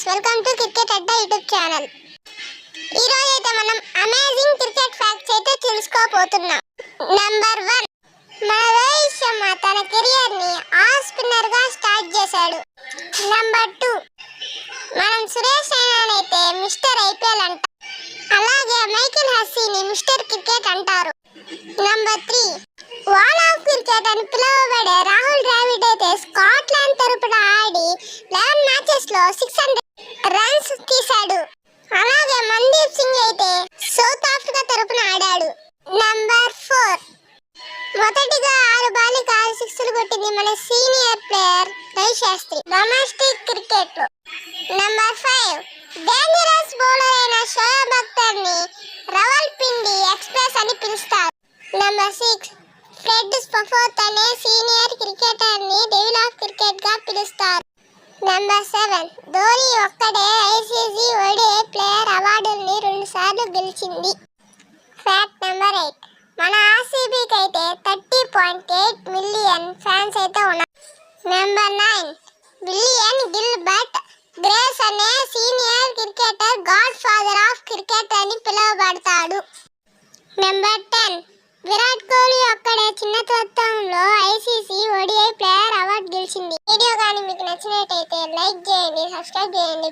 Welcome to cricket Adda YouTube channel. ఈ రోజు అయితే మనం అమేజింగ్ క్రికెట్ ఫ్యాక్ట్స్ అయితే తెలుసుకోబోతున్నాం. నంబర్ 1, మన రోహిత్ శర్మ తన కెరియర్ ని ఆఫ్ స్పిన్నర్ గా స్టార్ట్ చేశాడు. నంబర్ 2, మనం సురేష్ రైనాని అయితే మిస్టర్ ఐపీఎల్ అంటాం. అలాగే మైకేల్ హస్సీని మిస్టర్ క్రికెట్ అంటారు. నంబర్ 3, వాల్ ఆఫ్ క్రికెట్ అని పిలువబడే రాహుల్ ద్రావిడ్ అయితే స్కాట్లాండ్ తరపున ఆడి 11 మ్యాచెస్ లో 600 రన్స్ తీశాడు. అలాగే మన్దీప్ సింగ్ అయితే సౌత్ ఆఫ్రికా తరపున ఆడాడు. నంబర్ 4, మొదటిగా 6 బాల్కి 6 సిక్స్లు కొట్టింది మన senior player Ravi Shastri domestic cricket లో. నంబర్ 5, డేంజరస్ బౌలర్ అయిన షోయబ్ అఖ్తర్ ని రావల్పిండి ఎక్స్ప్రెస్ అని పిలుస్తారు. నంబర్ 6, ఫ్రెడ్ స్పఫోర్త్ అనే సీనియర్ క్రికెటర్ ని డెవిల్ ఆఫ్ క్రికెట్ గా పిలుస్తారు. నంబర్ 7, ధోని ఒక్కడే ఐసీసీ ఓడిఐ ప్లేయర్ అవార్డుల్ని 2 సార్లు గెలిచింది. ఫ్యాక్ట్ నంబర్ 8, మన ఆర్సీబీకి అయితే 30.8 మిలియన్ ఫ్యాన్స్ అయితే ఉన్నారు. నంబర్ 9, బిలియన్ గిల్బర్ట్ గ్రేస్ అనే senior cricketer God father of cricket అని పిలువబడతాడు. నంబర్ 10, విరాట్ కోహ్లీ ఒక్కడే చిన్నతనంలో ఐసీసీ ఓడిఐ ప్లేయర్ అవార్డు గెలిచింది. వీడియో కానీ మీకు నచ్చినట్టయితే లైక్ చేయండి, సబ్స్క్రైబ్ చేయండి.